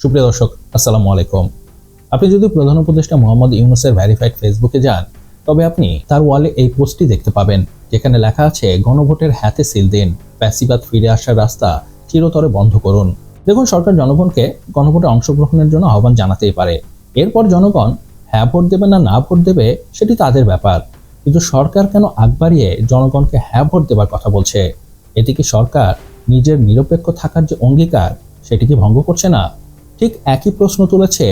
সুপ্রিয় দর্শক, আসসালামু আলাইকুম। আপনি যদি প্রধান উপদেষ্টা মোহাম্মদ ইউনূসের ভেরিফাইড ফেসবুকে যান, তবে আপনি তার ওয়ালে এই পোস্টটি দেখতে পাবেন, যেখানে লেখা আছে গণভোটের হাতে সিল দিন, ফ্যাসিবাদ ফিরে আসার রাস্তা চিরতরে বন্ধ করুন। দেখুন, সরকার জনগণকে গণভোটে অংশগ্রহণের জন্য আহ্বান জানাতেই পারে। এরপর জনগণ হ্যাঁ ভোট দেবে না ভোট দেবে সেটি তাদের ব্যাপার। কিন্তু সরকার কেন আগ বাড়িয়ে জনগণকে হ্যাঁ ভোট দেবার কথা বলছে? এটি কি সরকার নিজের নিরপেক্ষ থাকার যে অঙ্গীকার সেটি কি ভঙ্গ করছে না? ঠিক একই প্রশ্ন তুলেছে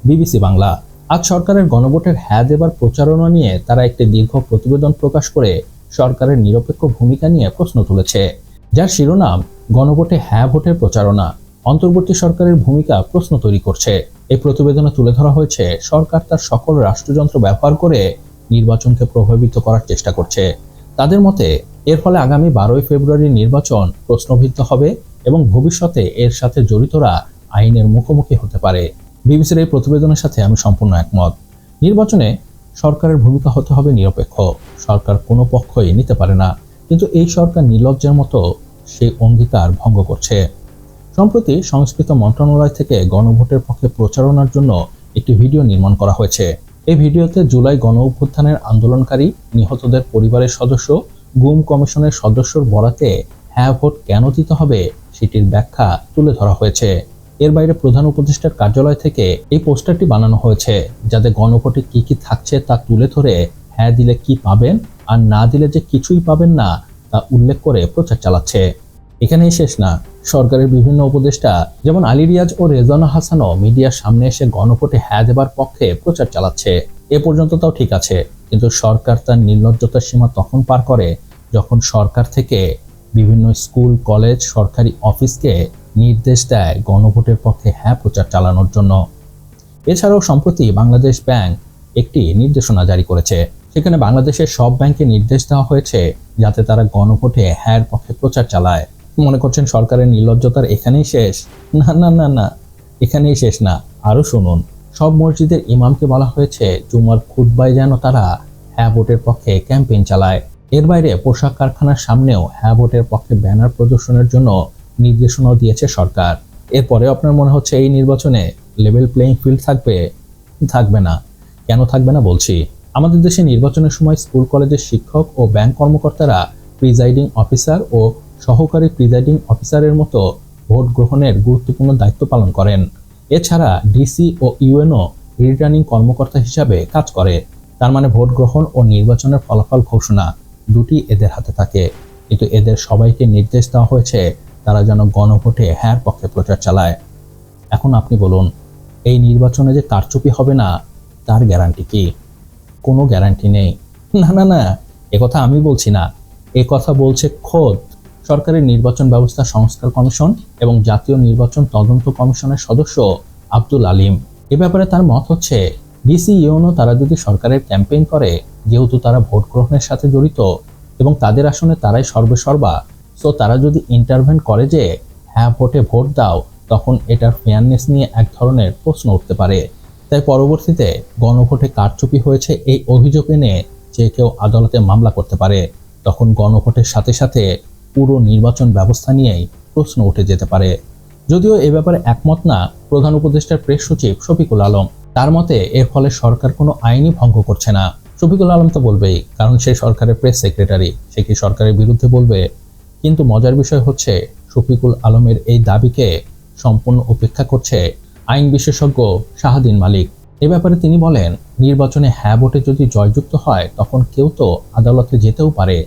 বিবিসি বাংলা। আজ সরকারের গণভোটের হ্যাঁ দেবার প্রচারণা নিয়ে তারা একটি দীর্ঘ প্রতিবেদন প্রকাশ করে সরকারের নিরপেক্ষ ভূমিকা নিয়ে প্রশ্ন তুলেছে, যার শিরোনাম গণভোটে হ্যাঁ ভোটের প্রচারণা, অন্তর্বর্তী সরকারের ভূমিকা প্রশ্ন তৈরি করছে। এই প্রতিবেদনে তুলে ধরা হয়েছে সরকার তার সকল রাষ্ট্রযন্ত্র ব্যবহার করে নির্বাচনকে প্রভাবিত করার চেষ্টা করছে। তাদের মতে এর ফলে আগামী 12ই ফেব্রুয়ারি নির্বাচন প্রশ্নবিদ্ধ হবে এবং ভবিষ্যতে এর সাথে জড়িতরা আইনের মুখোমুখি হতে পারে। বিবিসির এই প্রতিবেদনের সাথে আমি সম্পূর্ণ একমত। নির্বাচনে সরকারের ভূমিকা হতে হবে নিরপেক্ষ। সরকার কোনো পক্ষই নিতে পারে না, কিন্তু এই সরকার নির্লজ্জের মতো সেই অঙ্গীকার ভঙ্গ করছে। সম্প্রতি সংস্কৃতি মন্ত্রণালয় থেকে গণভোটের পক্ষে প্রচারণার জন্য একটি ভিডিও নির্মাণ করা হয়েছে। এই ভিডিওতে জুলাই গণ অভ্যুত্থানের আন্দোলনকারী, নিহতদের পরিবারের সদস্য, গুম কমিশনের সদস্যর বরাতে হ্যাঁ ভোট কেন দিতে হবে সেটির ব্যাখ্যা তুলে ধরা হয়েছে। এর বাইরে প্রধান উপদেষ্টার কার্যালয় থেকে এই পোস্টারটি বানানো হয়েছে, যাতে গণভোটে কি কি থাকছে তা তুলে ধরে হ্যাঁ দিলে কি পাবেন আর না দিলে যে কিছুই পাবেন না তা উল্লেখ করে প্রচার চালাচ্ছে। এখানেই শেষ না, সরকারের বিভিন্ন উপদেষ্টা যেমন আলী রিয়াজ ও রেজওয়ানা হাসানও মিডিয়ার সামনে এসে গণভোটে হ্যাঁ দেবার পক্ষে প্রচার চালাচ্ছে। এ পর্যন্ত তাও ঠিক আছে, কিন্তু সরকার তার নির্লজ্জতার সীমা তখন পার করে যখন সরকার থেকে বিভিন্ন স্কুল, কলেজ, সরকারি অফিসকে নির্দেশ দেয় গণভোটের পক্ষে হ্যাঁ প্রচার চালানোর জন্য। এছাড়াও সম্প্রতি বাংলাদেশ ব্যাংক একটি নির্দেশনা জারি করেছে। সেখানে বাংলাদেশের সব ব্যাংকে নির্দেশ দেওয়া হয়েছে যাতে তারা গণভোটে হ্যাঁ পক্ষে প্রচার চালায়। মনে করছেন সরকারের নির্লজ্জতার এখানেই শেষ? না না না না, এখানেই শেষ না, আরো শুনুন। সব মসজিদের ইমামকে বলা হয়েছে জুমার খুতবায় যেন তারা হ্যাঁ ভোটের পক্ষে ক্যাম্পেইন চালায়। এর বাইরে পোশাক কারখানার সামনেও হ্যাঁ ভোটের পক্ষে ব্যানার প্রদর্শনের জন্য নির্দেশনাও দিয়েছে সরকার। এরপরে আপনার মনে হচ্ছে এই নির্বাচনে লেভেল প্লেইং ফিল্ড থাকবে? থাকবে না। কেন থাকবে না বলছি। আমাদের দেশে নির্বাচনের সময় স্কুল কলেজের শিক্ষক ও ব্যাংক কর্মকর্তারা প্রিজাইডিং অফিসার ও সহকারী প্রিজাইডিং অফিসারের মতো ভোট গ্রহণের গুরুত্বপূর্ণ দায়িত্ব পালন করেন। এছাড়া ডিসি ও ইউএনও রিটার্নিং কর্মকর্তা হিসাবে কাজ করে। তার মানে ভোট গ্রহণ ও নির্বাচনের ফলাফল ঘোষণা দুটি এদের হাতে থাকে। কিন্তু এদের সবাইকে নির্দেশ দেওয়া হয়েছে তারা যেন গণভোটে হ্যাঁ পক্ষে প্রচার চালায়। এখন আপনি বলুন, এই নির্বাচনে যে কারচুপি হবে না তার গ্যারান্টি কি? কোনো গ্যারান্টি নেই। না না না, একথা আমি বলছি না, কথা বলছে খোদ সরকারের নির্বাচন ব্যবস্থা সংস্কার কমিশন এবং জাতীয় নির্বাচন তদন্ত কমিশনের সদস্য আব্দুল আলিম। এ ব্যাপারে তার মত হচ্ছে, ডিসি ইউনো তারা যদি সরকারের ক্যাম্পেইন করে, যেহেতু তারা ভোট গ্রহণের সাথে জড়িত এবং তাদের আসনে তারাই সর্বেসর্বা, সো তারা যদি ইন্টারভেন করে যে হ্যাঁ ভোটে ভোট দাও, তখন এটার ফেয়ারনেস নিয়ে এক ধরনের প্রশ্ন উঠতে পারে। তাই পরবর্তীতে গণভোটে কারচুপি হয়েছে এই অভিযোগ এনে যে কেউ আদালতে মামলা করতে পারে। তখন গণভোটের সাথে সাথে পুরো নির্বাচন ব্যবস্থা নিয়েই প্রশ্ন উঠে যেতে পারে। যদিও এ ব্যাপারে একমত না প্রধান উপদেষ্টার প্রেস সচিব শফিকুল আলম। তার মতে এর ফলে সরকার কোনো আইনই ভঙ্গ করছে না। শফিকুল আলম তো বলবেই, কারণ সে সরকারের প্রেস সেক্রেটারি, সে কি সরকারের বিরুদ্ধে বলবে? কিন্তু মজার বিষয় হচ্ছে শফিকুল আলমের এই দাবিকে সম্পূর্ণ উপেক্ষা করছে আইন বিশেষজ্ঞ শাহাদিন মালিক। এ ব্যাপারে তিনি বলেন, নির্বাচনে হ্যাঁ ভোটে যদি জয়যুক্ত হয় তখন কেউ তো আদালতে যেতেও পারে,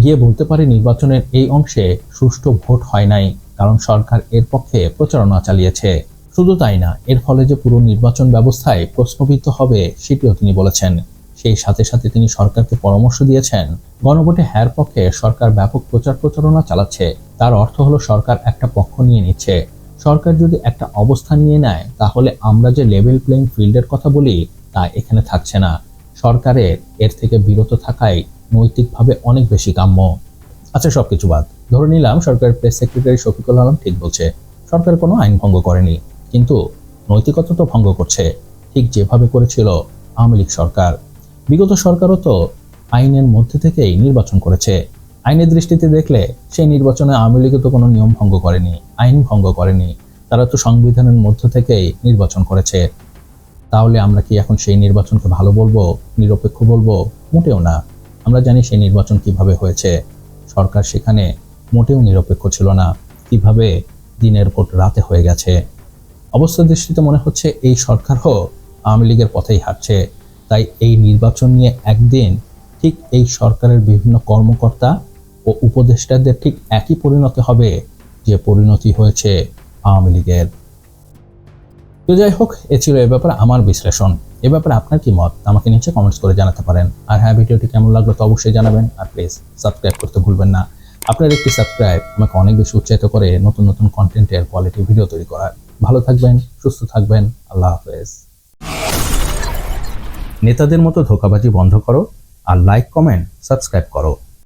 গিয়ে বলতে পারে নির্বাচনের এই অংশে সুষ্ঠু ভোট হয় নাই, কারণ সরকার এর পক্ষে প্রচারণা চালিয়েছে। শুধু তাই না, এর ফলে যে পুরো নির্বাচন ব্যবস্থায় প্রশ্নবিদ্ধ হবে সেটিও তিনি বলেছেন। সেই সাথে সাথে তিনি সরকারকে পরামর্শ দিয়েছেন, গণভোটে হ্যার পক্ষে সরকার ব্যাপক প্রচারণা চালাচ্ছে। তার অর্থ হলো সরকার একটা পক্ষ নিয়ে নিচ্ছে। সরকার যদি একটা অবস্থান নিয়ে নেয়, তাহলে আমরা যে লেভেল প্লেইং ফিল্ডের কথা বলি তা এখানে থাকছে না। সরকারের এর থেকে বিরত থাকাই নৈতিকভাবে অনেক বেশি কাম্য। আচ্ছা, সবকিছু বাদ, ধরে নিলাম সরকারের প্রেস সেক্রেটারি শফিকুল আলম ঠিক বলছে, সরকার কোনো আইন ভঙ্গ করেনি, কিন্তু নৈতিকতা তো ভঙ্গ করছে, ঠিক যেভাবে করেছিল আওয়ামী লীগ সরকার। বিগত সরকারও তো আইনের মধ্যে থেকেই নির্বাচন করেছে। আইনের দৃষ্টিতে দেখলে সেই নির্বাচনে আওয়ামী লীগ তো কোনো নিয়ম ভঙ্গ করেনি, আইন ভঙ্গ করেনি। তারা তো সংবিধানের মধ্য থেকেই নির্বাচন করেছে। তাহলে আমরা কি এখন সেই নির্বাচনকে ভালো বলবো, নিরপেক্ষ বলবো? মোটেও না। আমরা জানি সেই নির্বাচন কিভাবে হয়েছে। সরকার সেখানে মোটেও নিরপেক্ষ ছিল না। কিভাবে দিনের ভোট রাতে হয়ে গেছে। অবস্থা দৃষ্টিতে মনে হচ্ছে এই সরকারও আওয়ামী লীগের পথেই হাঁটছে। তাই এই নির্বাচন নিয়ে একদিন ঠিক এই সরকারের বিভিন্ন কর্মকর্তা ও উপদেষ্টাদের ঠিক একই পরিণতি হবে যে পরিণতি হয়েছে আওয়ামী লীগের। তো যাই হোক, এ ছিল এ ব্যাপারে আমার বিশ্লেষণ। এ ব্যাপারে আপনার কি মত আমাকে নিচে কমেন্টস করে জানাতে পারেন। আর হ্যাঁ, ভিডিওটি কেমন লাগলো তো অবশ্যই জানাবেন। আর প্লিজ সাবস্ক্রাইব করতে ভুলবেন না। আপনার একটি সাবস্ক্রাইব আমাকে অনেক বেশি উৎসাহিত করে নতুন নতুন কন্টেন্টের কোয়ালিটি ভিডিও তৈরি করার। ভালো থাকবেন, সুস্থ থাকবেন। আল্লাহ হাফেজ। নেতাদের মতো ধোঁকাবাজি বন্ধ করো আর লাইক, কমেন্ট, সাবস্ক্রাইব করো।